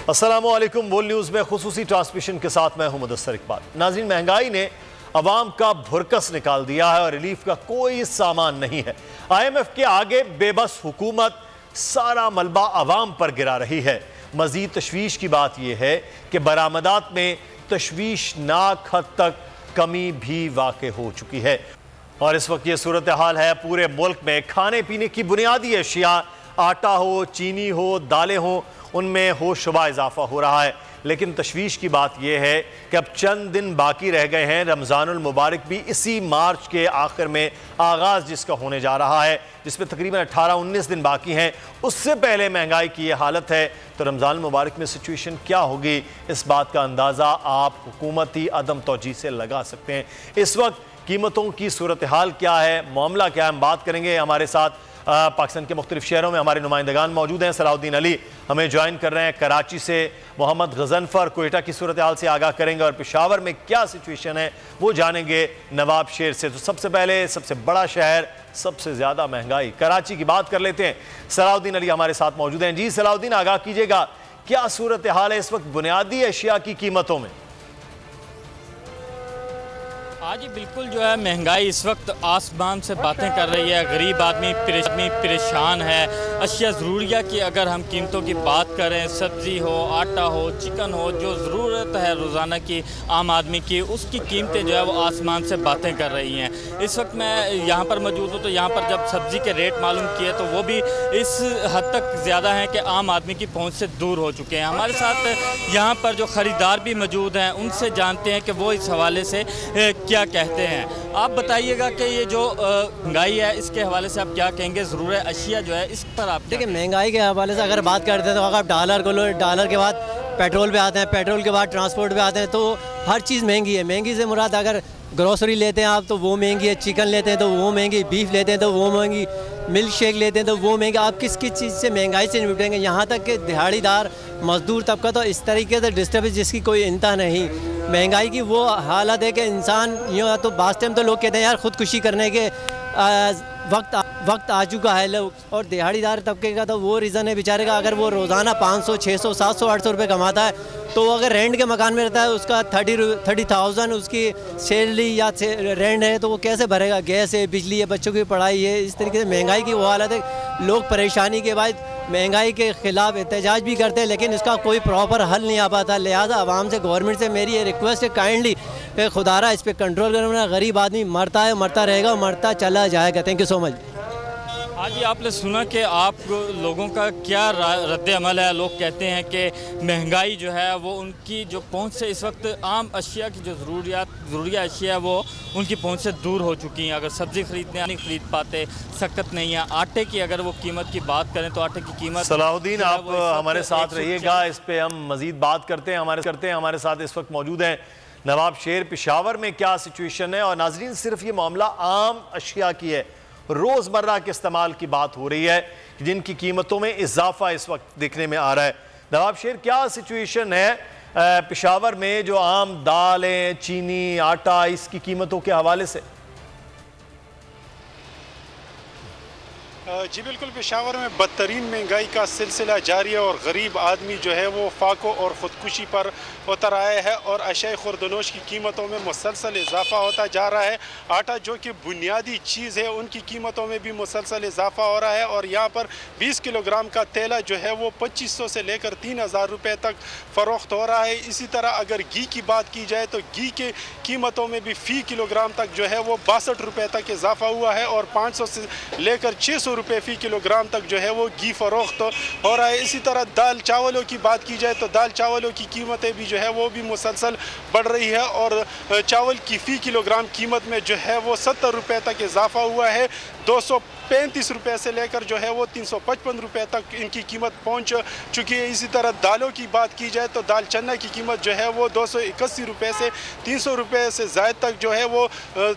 अस्सलामुअलैकुम। World news में खुसूसी transmission के साथ मैं हूं मुदस्सर इकबाल। नाज़रीन, महंगाई ने अवाम का भुरकस निकाल दिया है और रिलीफ का कोई सामान नहीं है। IMF के आगे बेबस हुकूमत सारा मलबा अवाम पर गिरा रही है। मजीद तशवीश की बात यह है कि बरामदात में तशवीशनाक हद तक कमी भी वाक़ हो चुकी है और इस वक्त ये सूरत हाल है पूरे मुल्क में। खाने पीने की बुनियादी अशिया, आटा हो, चीनी हो, दालें हो, उनमें होशरुबा इजाफा हो रहा है। लेकिन तशवीश की बात यह है कि अब चंद दिन बाकी रह गए हैं। रमज़ानुल मुबारक भी इसी मार्च के आखिर में आगाज़ जिसका होने जा रहा है, जिसमें तकरीबन 18-19 दिन बाकी हैं। उससे पहले महंगाई की यह हालत है तो रमज़ानुल मुबारक में सिचुएशन क्या होगी, इस बात का अंदाज़ा आप हुकूमती अदम तौजी से लगा सकते हैं। इस वक्त कीमतों की सूरत हाल क्या है, मामला क्या है, हम बात करेंगे। हमारे साथ पाकिस्तान के मुख्तलिफ शहरों में हमारे नुमाइंदगान मौजूद हैं। सलाउद्दीन अली हमें ज्वाइन कर रहे हैं कराची से, मोहम्मद गजनफर कोयटा की सूरत हाल से आगाह करेंगे और पेशावर में क्या सिचुएशन है वो जानेंगे नवाब शेर से। तो सबसे पहले सबसे बड़ा शहर, सबसे ज़्यादा महंगाई, कराची की बात कर लेते हैं। सलाउद्दीन अली हमारे साथ मौजूद हैं। जी सलाउद्दीन, आगाह कीजिएगा, क्या सूरत हाल है इस वक्त बुनियादी अशिया की कीमतों में? आज बिल्कुल जो है महंगाई इस वक्त आसमान से बातें कर रही है। गरीब आदमी परेशान है। अशिया ज़रूरिया की अगर हम कीमतों की बात करें, सब्ज़ी हो, आटा हो, चिकन हो, जो ज़रूरत है रोज़ाना की आम आदमी की, उसकी कीमतें जो है वो आसमान से बातें कर रही हैं। इस वक्त मैं यहाँ पर मौजूद हूँ तो यहाँ पर जब सब्ज़ी के रेट मालूम किए तो वो भी इस हद तक ज़्यादा हैं कि आम आदमी की पहुँच से दूर हो चुके हैं। हमारे साथ यहाँ पर जो ख़रीदार भी मौजूद हैं, उनसे जानते हैं कि वो इस हवाले से क्या कहते हैं। आप बताइएगा कि ये जो महंगाई है इसके हवाले से आप क्या कहेंगे? ज़रूरत अशिया जो है इस पर आप देखिए, महंगाई के हवाले से अगर बात करते हैं तो अगर डॉलर को लो, डॉलर के बाद पेट्रोल पे आते हैं, पेट्रोल के बाद ट्रांसपोर्ट पे आते हैं, तो हर चीज़ महंगी है। महंगी से मुराद अगर ग्रोसरी लेते हैं आप तो वो महंगी है, चिकन लेते हैं तो वो महंगी, बीफ लेते हैं तो वो महंगी, मिल्क शेक लेते हैं तो वो महंगी। आप किस किस चीज़ से महंगाई से निपटेंगे? यहाँ तक कि दिहाड़ीदार मजदूर तबका तो इस तरीके से डिस्टर्ब है जिसकी कोई इंतहा नहीं। महंगाई की वो हालत है कि इंसान यूँ तो बास टाइम तो लोग कहते हैं यार ख़ुदकुशी करने के वक्त आ चुका है लोग, और दिहाड़ीदार तबके का तो वो रीज़न है बेचारे का, अगर वो रोज़ाना 500, 600, 700, 800 रुपये कमाता है तो अगर रेंट के मकान में रहता है उसका 30,000 उसकी सैलरी या रेंट है तो वो कैसे भरेगा? गैस है, बिजली है, बच्चों की पढ़ाई है। इस तरीके से महंगाई की वो हालत है। लोग परेशानी के बाद महंगाई के ख़िलाफ़ एहतजाज भी करते हैं लेकिन इसका कोई प्रॉपर हल नहीं आ पाता। लिहाजा आवाम से, गवर्नमेंट से मेरी ये रिक्वेस्ट है, काइंडली खुदारा इस पर कंट्रोल करें, वरना गरीब आदमी मरता है, मरता रहेगा, मरता चला जाएगा। Thank you so much. हाँ जी, आपने सुना कि आप लोगों का क्या रद्द अमल है। लोग कहते हैं कि महंगाई जो है वो उनकी जो पहुंच से इस वक्त आम अशिया की जो ज़रूरी अशिया है वो उनकी पहुंच से दूर हो चुकी हैं। अगर सब्ज़ी खरीदने नहीं खरीद पाते, सकत नहीं है। आटे की अगर वो कीमत की बात करें तो आटे की कीमत। सलाउद्दीन, आप हमारे साथ रहिएगा, इस पर हम मज़ीद बात करते हैं। हमारे साथ इस वक्त मौजूद हैं नवाब शेर। पेशावर में क्या सिचुएशन है? और नाजरीन, सिर्फ ये मामला आम अशिया की है, रोज़मर्रा के इस्तेमाल की बात हो रही है जिनकी कीमतों में इजाफा इस वक्त देखने में आ रहा है। नवाब शेर, क्या सिचुएशन है पेशावर में जो आम दालें, चीनी, आटा, इसकी कीमतों के हवाले से? जी बिल्कुल, पेशावर में बदतरीन महंगाई का सिलसिला जारी है और गरीब आदमी जो है वो फाको और ख़ुदकुशी पर उतर आया है और अशिया खुर्दनोश की कीमतों में मुसलसल इजाफा होता जा रहा है। आटा जो कि बुनियादी चीज़ है उनकी कीमतों में भी मुसलसल इजाफा हो रहा है और यहाँ पर 20 किलोग्राम का तेला जो है वो 2500 से लेकर 3000 रुपये तक फ़रोख्त हो रहा है। इसी तरह अगर घी की बात की जाए तो घी के कीमतों में भी फ़ी किलोग्राम तक जो है वो 62 रुपये तक इजाफा हुआ है और 500 से लेकर 600 रुपये फ़ी किलोग्राम तक जो है वो घी फ़रोख्त हो रहा है। इसी तरह दाल चावलों की बात की जाए तो दाल चावलों की कीमतें भी जो है वो भी मुसलसल बढ़ रही है और चावल की फ़ी किलोग्राम कीमत में जो है वो 70 रुपये तक इजाफा हुआ है। 235 रुपये से लेकर जो है वो 355 रुपये तक इनकी कीमत पहुंच चुकी है। इसी तरह दालों की बात की जाए तो दाल चना की कीमत जो है वो 281 रुपये से 300 रुपये से ज़ायद तक जो है वो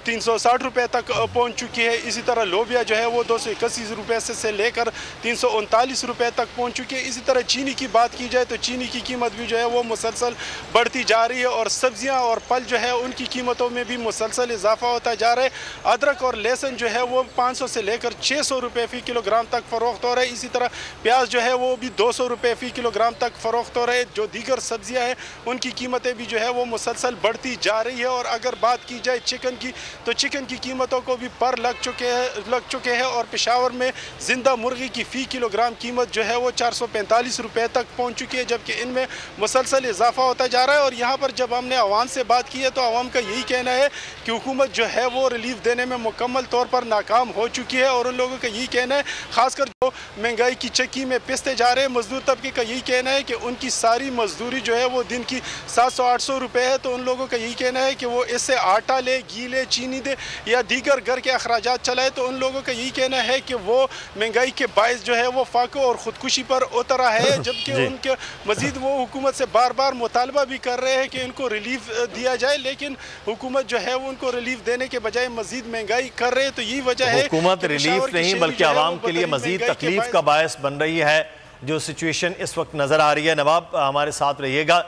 360 रुपये तक पहुंच चुकी है। इसी तरह लोबिया जो है वो 281 रुपये से लेकर 339 रुपये तक पहुंच चुकी है। इसी तरह चीनी की बात की जाए तो चीनी की कीमत भी जो है वो मुसलसल बढ़ती जा रही है और सब्जियां और फल जो है उनकी कीमतों में भी मुसलसल इजाफा होता जा रहा है। अदरक और लहसुन जो है वो 500 से लेकर 600 रुपये फ़ी किलोग्राम तक फ़रोख्त हो रहा है। इसी तरह प्याज जो है वो भी 200 रुपये फ़ी किलोग्राम तक फ़रोख्त हो रहे हैं। जो दीगर सब्जियां हैं उनकी कीमतें भी जो है वो मुसलसल बढ़ती जा रही है। और अगर बात की जाए चिकन की, तो चिकन की कीमतों को भी पर लग चुके हैं और पेशावर में ज़िंदा मुर्गी की फ़ी किलोग्राम कीमत जो है वो 445 रुपये तक पहुँच चुकी है, जबकि इनमें मुसलसल इजाफा होता जा रहा है। और यहाँ पर जब हमने आवाम से बात की है तो आवाम का यही कहना है कि हुकूमत जो है वो रिलीफ देने में मुकम्मल तौर पर नाकाम हो चुकी है। और उन लोगों का यही कहना है, खासकर जो महंगाई की चक्की में पिसते जा रहे हैं मजदूर तबके का यही कहना है कि उनकी सारी मजदूरी जो है वो दिन की 700-800 रुपये है। तो उन लोगों का यही कहना है कि वो इससे आटा ले, घी ले, चीनी दे या दीगर घर के अखराजात चलाए। तो उन लोगों का यही कहना है कि वो महंगाई के बायस जो है वो फाको और ख़ुदकुशी पर उतरा है, जबकि उनके मजीद वो हुकूमत से बार बार मुतालबा भी कर रहे हैं कि इनको रिलीफ दिया जाए, लेकिन हुकूमत जो है वो उनको रिलीफ देने के बजाय मजीद महंगाई कर रहे हैं। तो यही वजह है हुकूमत रिलीफ नहीं बल्कि आवाम के लिए मजीद तकलीफ का बायस बन रही है जो सिचुएशन इस वक्त नज़र आ रही है। नवाब हमारे साथ रहिएगा।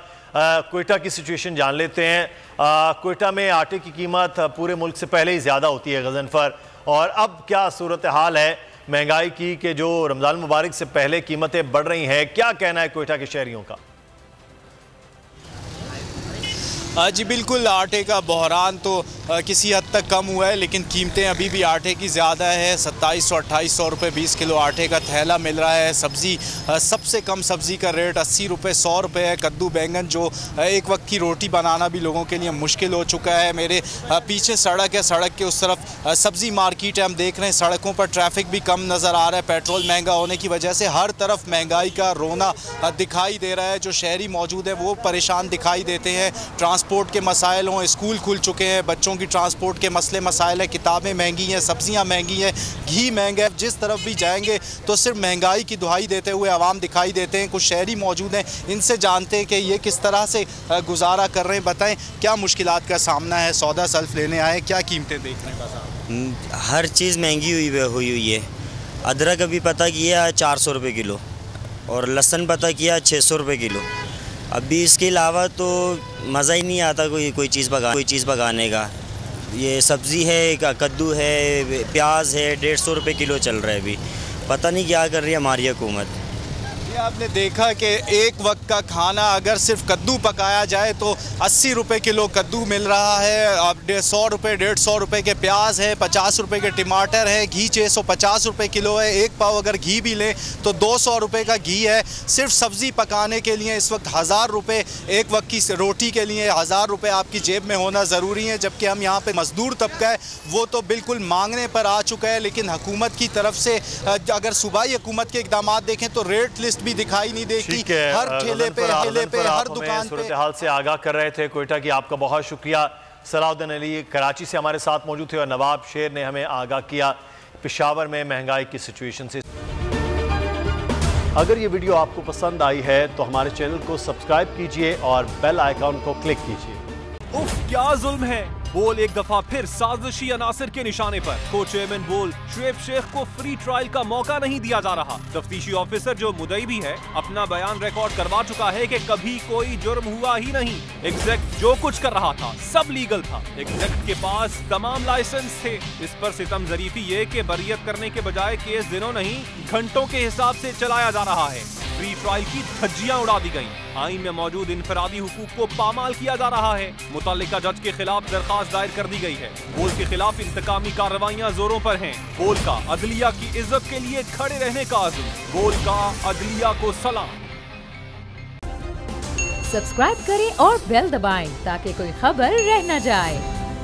कोयटा की सिचुएशन जान लेते हैं। कोयटा में आटे की कीमत पूरे मुल्क से पहले ही ज़्यादा होती है गज़नफर, और अब क्या सूरत हाल है महंगाई की कि जो रमज़ान मुबारक से पहले कीमतें बढ़ रही हैं? क्या कहना है कोयटा के शहरियों का? जी बिल्कुल, आटे का बहरान तो किसी हद तक कम हुआ है, लेकिन कीमतें अभी भी आटे की ज़्यादा है। 2700-2800 रुपये 20 किलो आटे का थैला मिल रहा है। सब्ज़ी सबसे कम सब्ज़ी का रेट 80 रुपये 100 रुपये है। कद्दू बैंगन जो एक वक्त की रोटी बनाना भी लोगों के लिए मुश्किल हो चुका है। मेरे पीछे सड़क है, सड़क के उस तरफ सब्ज़ी मार्केट है। हम देख रहे हैं सड़कों पर ट्रैफिक भी कम नज़र आ रहा है। पेट्रोल महंगा होने की वजह से हर तरफ महंगाई का रोना दिखाई दे रहा है। जो शहरी मौजूद है वो परेशान दिखाई देते हैं। ट्रांसपोर्ट के मसाइल हों, स्कूल खुल चुके हैं, बच्चों की ट्रांसपोर्ट के मसले मसाइल हैं, किताबें महंगी हैं, सब्जियां महंगी हैं, घी महंगा है। जिस तरफ भी जाएंगे तो सिर्फ महंगाई की दुहाई देते हुए आवाम दिखाई देते हैं। कुछ शहरी मौजूद हैं, इनसे जानते हैं कि ये किस तरह से गुजारा कर रहे हैं। बताएं क्या मुश्किलात का सामना है? सौदा सल्फ लेने आए, क्या कीमतें देख रहे हैं? हर चीज़ महंगी हुई है। अदरक अभी पता किया 400 रुपये किलो और लहसुन पता किया 600 रुपये किलो। अभी इसके अलावा तो मज़ा ही नहीं आता कोई चीज़ पकाने का। ये सब्ज़ी है, कद्दू है, प्याज है, 150 रुपये किलो चल रहा है। अभी पता नहीं क्या कर रही है हमारी हुकूमत। आपने देखा कि एक वक्त का खाना अगर सिर्फ कद्दू पकाया जाए तो 80 रुपये किलो कद्दू मिल रहा है। अब 100 रुपये 150 रुपये के प्याज है, 50 रुपये के टमाटर है, घी 650 रुपये किलो है। एक पाव अगर घी भी लें तो 200 रुपये का घी है। सिर्फ सब्ज़ी पकाने के लिए इस वक्त 1000 रुपये, एक वक्त की रोटी के लिए 1000 रुपये आपकी जेब में होना ज़रूरी है। जबकि हम यहाँ पे मज़दूर तबका है वो तो बिल्कुल मांगने पर आ चुका है। लेकिन हुकूमत की तरफ से अगर सूबाई हुकूमत के इक़दाम देखें तो रेट लिस्ट भी दिखाई नहीं देती। हर ठेले पे हर दुकान पे सूरत हाल से आगाह कर रहे थे कोयटा की। आपका बहुत शुक्रिया। सलाउद्दीन अली कराची से हमारे साथ मौजूद थे और नवाब शेर ने हमें आगाह किया पेशावर में महंगाई की सिचुएशन से। अगर ये वीडियो आपको पसंद आई है तो हमारे चैनल को सब्सक्राइब कीजिए और बेल आइकॉन को क्लिक कीजिए। उफ क्या जुल्म है। बोल एक दफा फिर साजिशी अनासिर के निशाने पर। को चेयरमैन बोल शुएब शेख को फ्री ट्रायल का मौका नहीं दिया जा रहा। तफ्तीशी ऑफिसर जो मुदई भी है अपना बयान रिकॉर्ड करवा चुका है कि कभी कोई जुर्म हुआ ही नहीं। एग्जैक्ट जो कुछ कर रहा था सब लीगल था। एग्जैक्ट के पास तमाम लाइसेंस थे। इस पर सितम जरीफी ये कि बरियत करने के बजाय केस दिनों नहीं घंटों के हिसाब से चलाया जा रहा है। फ्री ट्रायल की धज्जियां उड़ा दी गईं। आईन में मौजूद इनफरादी हुकूक को पामाल किया जा रहा है। मुतल्लिका जज के खिलाफ दरखास्त दायर कर दी गई है। बोल के खिलाफ इंतकामी कार्रवाइयां जोरों पर हैं। बोल का अदलिया की इज्जत के लिए खड़े रहने का अज़्म। बोल का अदलिया को सलाम। सब्सक्राइब करें और बेल दबाएं ताकि कोई खबर रह न जाए।